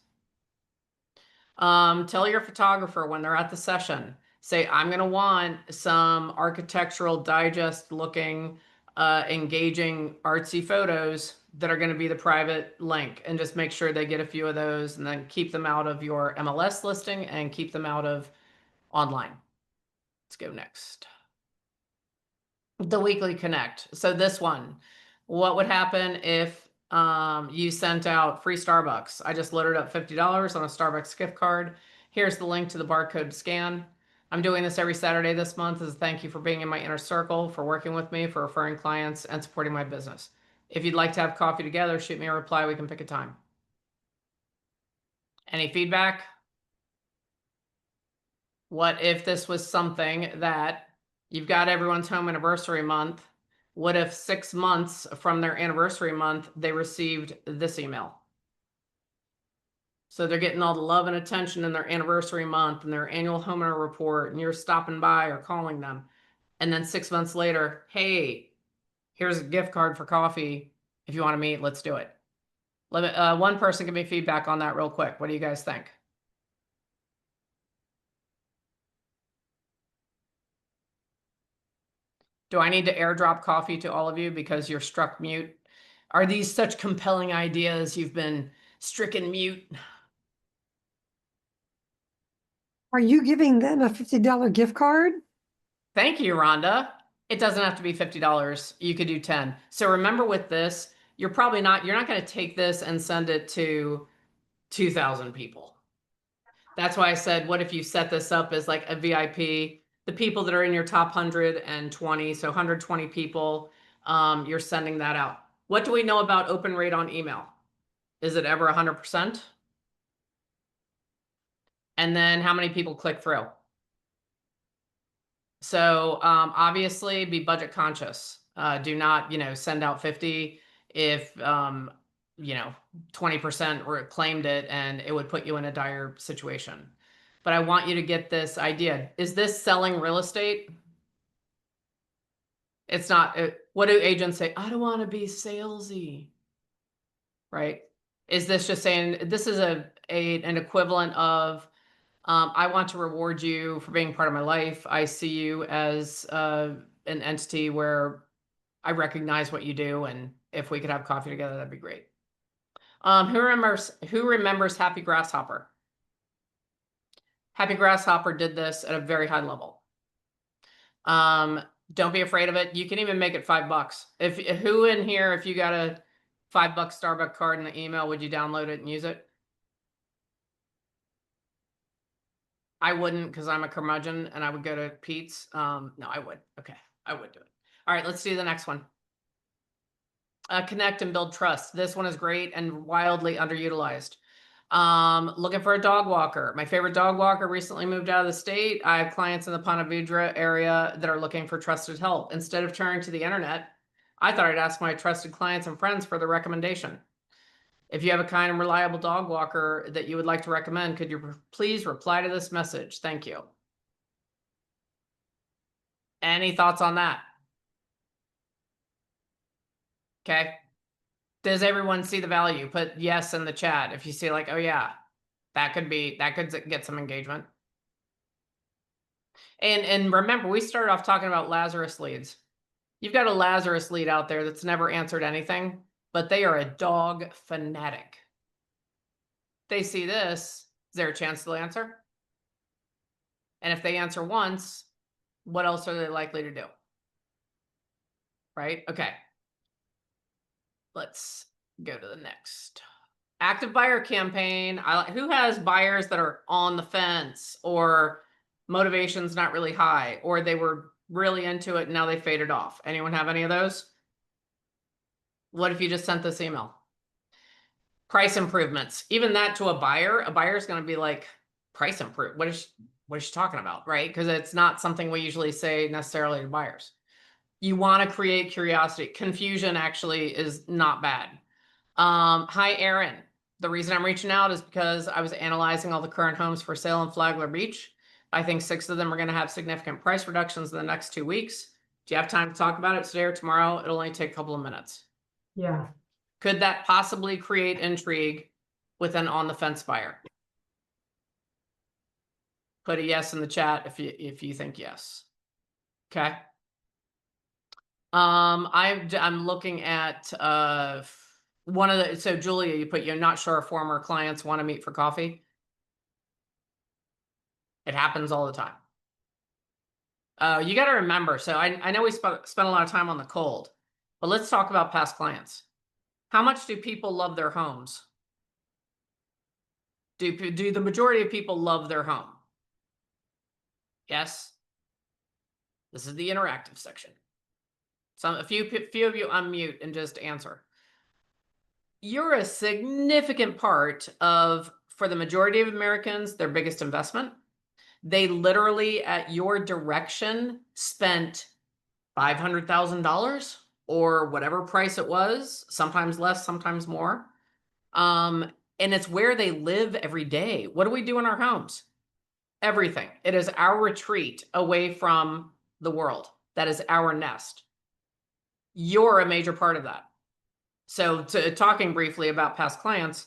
Tell your photographer when they're at the session, say, I'm going to want some architectural digest looking, engaging artsy photos that are going to be the private link, and just make sure they get a few of those and then keep them out of your MLS listing and keep them out of online. Let's go next. The weekly connect. So this one, what would happen if you sent out free Starbucks? I just loaded up $50 on a Starbucks gift card. Here's the link to the barcode scan. I'm doing this every Saturday this month as a thank you for being in my inner circle, for working with me, for referring clients, and supporting my business. If you'd like to have coffee together, shoot me a reply. We can pick a time. Any feedback? What if this was something that you've got everyone's home anniversary month? What if 6 months from their anniversary month, they received this email? So they're getting all the love and attention in their anniversary month and their annual homeowner report, and you're stopping by or calling them. And then 6 months later, hey, here's a gift card for coffee. If you want to meet, let's do it. One person give me feedback on that real quick. What do you guys think? Do I need to airdrop coffee to all of you because you're struck mute? Are these such compelling ideas you've been stricken mute? Are you giving them a $50 gift card? Thank you, Rhonda. It doesn't have to be $50. You could do 10. So remember with this, you're not going to take this and send it to 2,000 people. That's why I said, what if you set this up as like a VIP? The people that are in your top 120, so 120 people, you're sending that out. What do we know about open rate on email? Is it ever 100%? And then how many people click through? So obviously be budget conscious. Do not, send out 50 if, 20% claimed it and it would put you in a dire situation. But I want you to get this idea. Is this selling real estate? It's not. What do agents say? I don't want to be salesy. Right? Is this just saying this is an equivalent of I want to reward you for being part of my life. I see you as an entity where I recognize what you do, and if we could have coffee together, that'd be great. Who remembers Happy Grasshopper? Happy Grasshopper did this at a very high level. Don't be afraid of it. You can even make it $5. Who in here, if you got a $5 Starbucks card in the email, would you download it and use it? I wouldn't, because I'm a curmudgeon and I would go to Pete's. No, I would. Okay, I would do it. All right, let's do the next one. Connect and build trust. This one is great and wildly underutilized. Looking for a dog walker. My favorite dog walker recently moved out of the state. I have clients in the Ponte Vedra area that are looking for trusted help. Instead of turning to the internet, I thought I'd ask my trusted clients and friends for the recommendation. If you have a kind and reliable dog walker that you would like to recommend, could you please reply to this message? Thank you. Any thoughts on that? Okay. Does everyone see the value? Put yes in the chat if you see like, oh yeah, that could get some engagement. And remember, we started off talking about Lazarus leads. You've got a Lazarus lead out there that's never answered anything, but they are a dog fanatic. They see this, is there a chance they'll answer? And if they answer once, what else are they likely to do? Right? Okay. Let's go to the next. Active buyer campaign. Who has buyers that are on the fence or motivation's not really high, or they were really into it and now they faded off? Anyone have any of those? What if you just sent this email? Price improvements. Even that to a buyer is going to be like, price improve. What is she talking about? Right? Because it's not something we usually say necessarily to buyers. You want to create curiosity. Confusion actually is not bad. Hi, Erin. The reason I'm reaching out is because I was analyzing all the current homes for sale in Flagler Beach. I think 6 of them are going to have significant price reductions in the next 2 weeks. Do you have time to talk about it today or tomorrow? It'll only take a couple of minutes. Yeah. Could that possibly create intrigue with an on the fence buyer? Put a yes in the chat if you think yes. Okay. I'm looking at one of the, so Julia, you put, you're not sure if former clients want to meet for coffee. It happens all the time. You got to remember, so I know we spent a lot of time on the cold, but let's talk about past clients. How much do people love their homes? Do the majority of people love their home? Yes. This is the interactive section. A few of you unmute and just answer. You're a significant part of, for the majority of Americans, their biggest investment. They literally, at your direction, spent $500,000 or whatever price it was, sometimes less, sometimes more. And it's where they live every day. What do we do in our homes? Everything. It is our retreat away from the world. That is our nest. You're a major part of that. So talking briefly about past clients,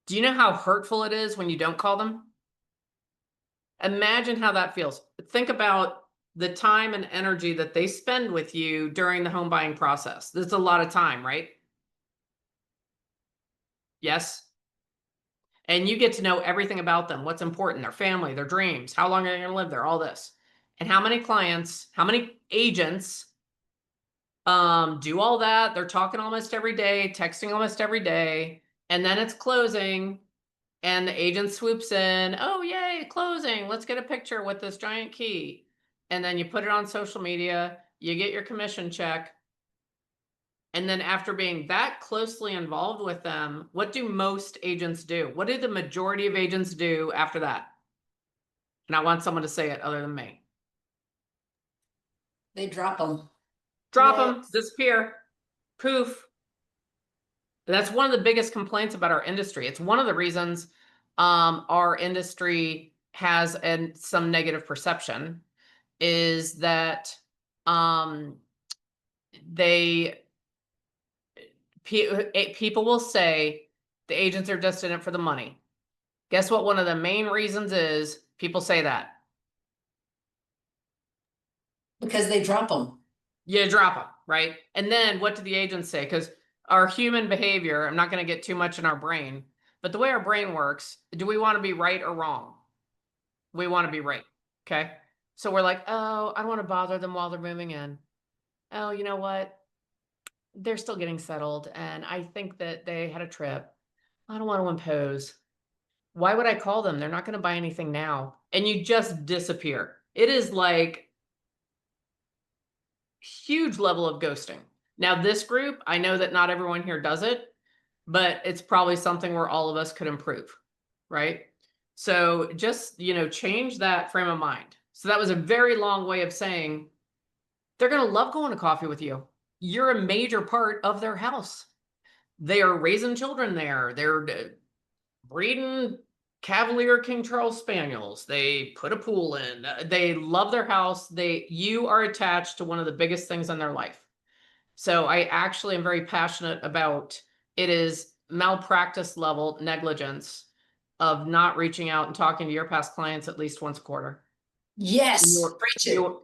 do you know how hurtful it is when you don't call them? Imagine how that feels. Think about the time and energy that they spend with you during the home buying process. There's a lot of time, right? Yes. And you get to know everything about them, what's important, their family, their dreams, how long are they going to live there, all this. And how many clients, how many agents do all that? They're talking almost every day, texting almost every day, and then it's closing and the agent swoops in. Oh, yay, closing. Let's get a picture with this giant key. And then you put it on social media you get your commission check. And then after being that closely involved with them, what do most agents do? What do the majority of agents do after that? And I want someone to say it other than me. They drop them. Drop them, Next. disappear, poof. That's one of the biggest complaints about our industry. It's one of the reasons our industry has some negative perception is that people will say the agents are just in it for the money. Guess what? One of the main reasons is people say that. Because they drop them. You drop them, right? And then what do the agents say? Because our human behavior, I'm not going to get too much in our brain, but the way our brain works, do we want to be right or wrong? We want to be right. Okay. So we're like, oh, I don't want to bother them while they're moving in. Oh, you know what? They're still getting settled. And I think that they had a trip. I don't want to impose. Why would I call them? They're not going to buy anything now. And you just disappear. It is like huge level of ghosting. Now, this group, I know that not everyone here does it, but it's probably something where all of us could improve, right? So just, change that frame of mind. So that was a very long way of saying they're going to love going to coffee with you. You're a major part of their house. They are raising children there. They're breeding Cavalier King Charles Spaniels. They put a pool in. They love their house. You are attached to one of the biggest things in their life. So I actually am very passionate about it is malpractice level negligence of not reaching out and talking to your past clients at least once a quarter. Yes.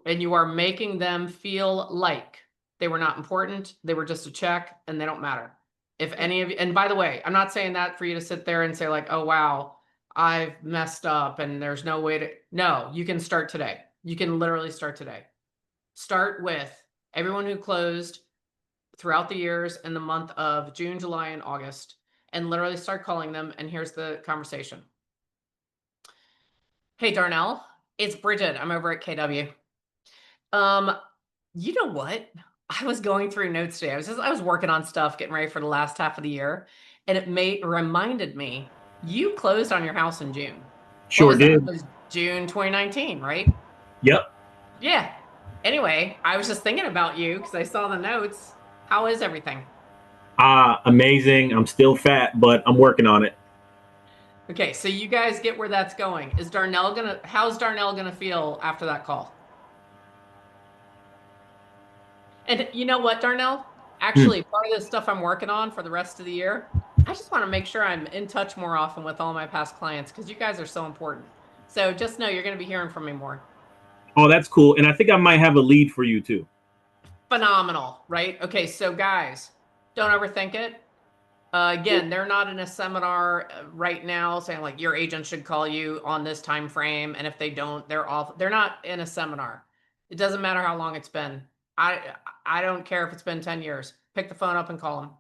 And you are making them feel like they were not important. They were just a check and they don't matter. If any of you, and by the way, I'm not saying that for you to sit there and say like, oh, wow, I've messed up and there's no way to, no, you can start today. You can literally start today. Start with everyone who closed throughout the years in the month of June, July, and August, and literally start calling them. And here's the conversation. Hey, Darnell, it's Bridget. I'm over at KW. You know what? I was going through notes today. I was working on stuff, getting ready for the last half of the year, and it reminded me you closed on your house in June. Sure did. It was June 2019, right? Yep. Yeah. Anyway, I was just thinking about you because I saw the notes. How is everything? Amazing. I'm still fat, but I'm working on it. Okay, so you guys get where that's going. How's Darnell gonna feel after that call? And you know what, Darnell? Actually, part of the stuff I'm working on for the rest of the year, I just want to make sure I'm in touch more often with all my past clients because you guys are so important. So just know you're going to be hearing from me more. Oh, that's cool. And I think I might have a lead for you too. Phenomenal, right? Okay, so guys, don't overthink it. Again, they're not in a seminar right now saying like your agent should call you on this time frame, and if they don't, they're off. They're not in a seminar. It doesn't matter how long it's been. I don't care if it's been 10 years. Pick the phone up and call them.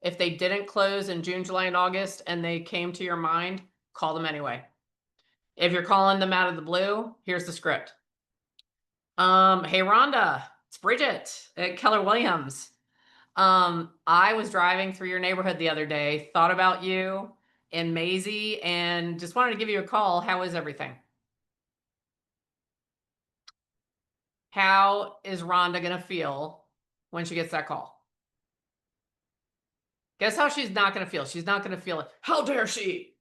If they didn't close in June, July, and August, and they came to your mind, call them anyway. If you're calling them out of the blue, here's the script. Hey Rhonda, it's Bridget at Keller Williams. I was driving through your neighborhood the other day, thought about you and Maisie, and just wanted to give you a call. How is everything? How is Rhonda going to feel when she gets that call? Guess how she's not going to feel? She's not going to feel it. How dare she?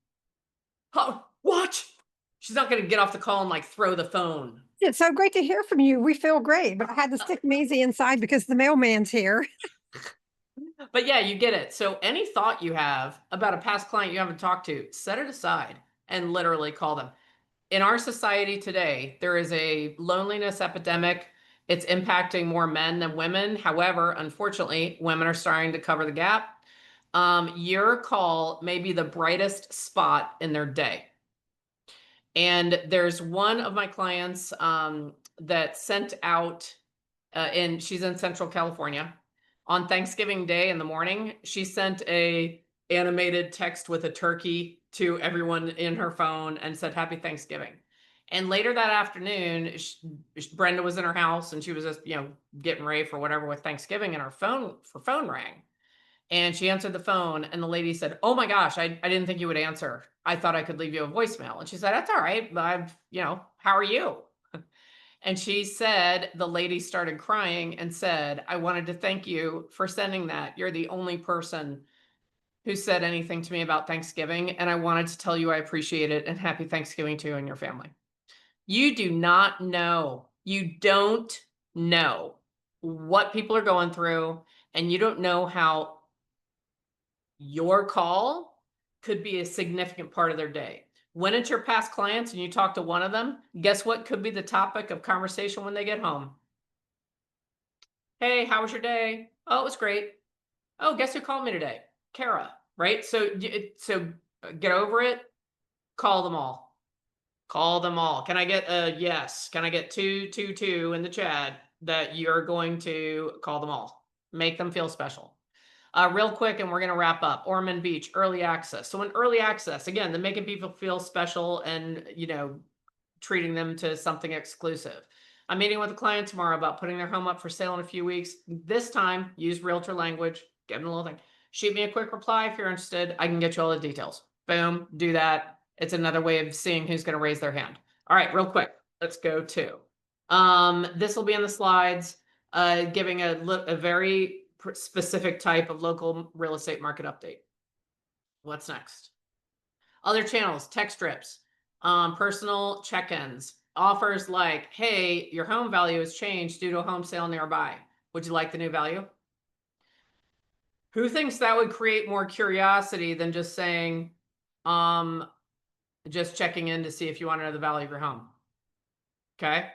What? She's not going to get off the call and like throw the phone. It's so great to hear from you. We feel great, but I had to stick Maisie inside because the mailman's here. But yeah, you get it. So any thought you have about a past client you haven't talked to, set it aside and literally call them. In our society today, there is a loneliness epidemic. It's impacting more men than women. However, unfortunately, women are starting to cover the gap. Your call may be the brightest spot in their day. And there's one of my clients that sent out, she's in Central California. On Thanksgiving Day in the morning, she sent a animated text with a turkey to everyone in her phone and said, Happy Thanksgiving. And later that afternoon, Brenda was in her house and she was just, getting ready for whatever with Thanksgiving, and her phone rang. And she answered the phone, and the lady said, "Oh my gosh, I didn't think you would answer. I thought I could leave you a voicemail." And she said, "That's all right. How are you?" And she said, the lady started crying and said, "I wanted to thank you for sending that. You're the only person who said anything to me about Thanksgiving. And I wanted to tell you I appreciate it, and happy Thanksgiving to you and your family." You do not know. You don't know what people are going through, and you don't know how your call could be a significant part of their day. When it's your past clients and you talk to one of them, guess what could be the topic of conversation when they get home? "Hey, how was your day?" "Oh, it was great." "Oh, guess who called me today?" "Kara." Right? So get over it. Call them all. Call them all. Can I get a yes? Can I get 222 in the chat that you're going to call them all? Make them feel special. Real quick, and we're going to wrap up. Ormond Beach, early access. So in early access, again, the making people feel special and, treating them to something exclusive. I'm meeting with a client tomorrow about putting their home up for sale in a few weeks. This time, use realtor language. Give them a little thing. Shoot me a quick reply if you're interested. I can get you all the details. Boom, do that. It's another way of seeing who's going to raise their hand. All right, real quick. Let's go to. This will be in the slides, giving a very specific type of local real estate market update. What's next? Other channels, text strips, personal check-ins, offers like, "Hey, your home value has changed due to a home sale nearby. Would you like the new value?" Who thinks that would create more curiosity than just saying, just checking in to see if you want to know the value of your home? Okay.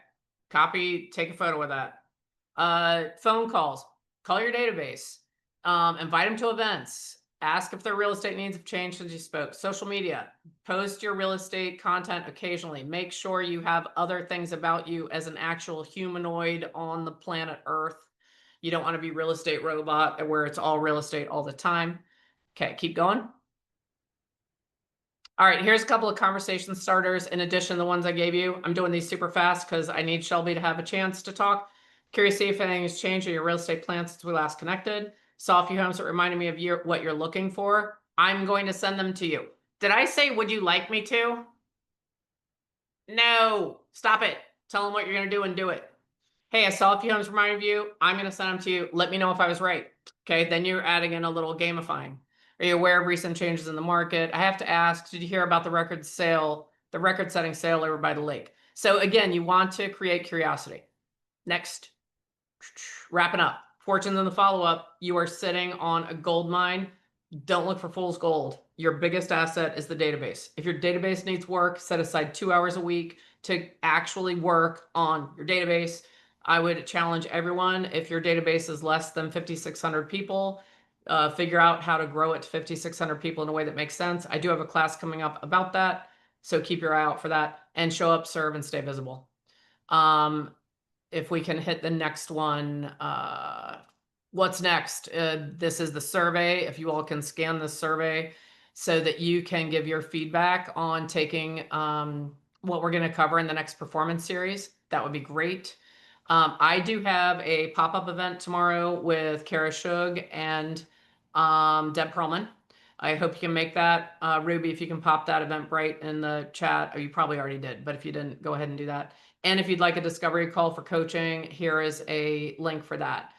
Copy, take a photo of that. Phone calls, call your database, invite them to events, ask if their real estate needs have changed since you spoke. Social media, post your real estate content occasionally. Make sure you have other things about you as an actual humanoid on the planet Earth. You don't want to be real estate robot where it's all real estate all the time. Okay, keep going. All right, here's a couple of conversation starters in addition to the ones I gave you. I'm doing these super fast because I need Shelby to have a chance to talk. Curious to see if anything has changed in your real estate plan since we last connected. Saw a few homes that reminded me of what you're looking for. I'm going to send them to you. Did I say, would you like me to? No, stop it. Tell them what you're going to do and do it. Hey, I saw a few homes reminding me of you. I'm going to send them to you. Let me know if I was right. Okay, then you're adding in a little gamifying. Are you aware of recent changes in the market? I have to ask, did you hear about the record-setting sale over by the lake? So again, you want to create curiosity. Next, wrapping up. Fortunes in the follow-up. You are sitting on a gold mine. Don't look for fool's gold. Your biggest asset is the database. If your database needs work, set aside 2 hours a week to actually work on your database. I would challenge everyone, if your database is less than 5,600 people, figure out how to grow it to 5,600 people in a way that makes sense. I do have a class coming up about that, so keep your eye out for that, and show up, serve, and stay visible. If we can hit the next one, what's next? This is the survey. If you all can scan the survey so that you can give your feedback on taking what we're going to cover in the next performance series, that would be great. I do have a pop-up event tomorrow with Kara Shug and Deb Perlman. I hope you can make that. Ruby, if you can pop that Eventbrite in the chat, or you probably already did, but if you didn't, go ahead and do that. And if you'd like a discovery call for coaching, here is a link for that.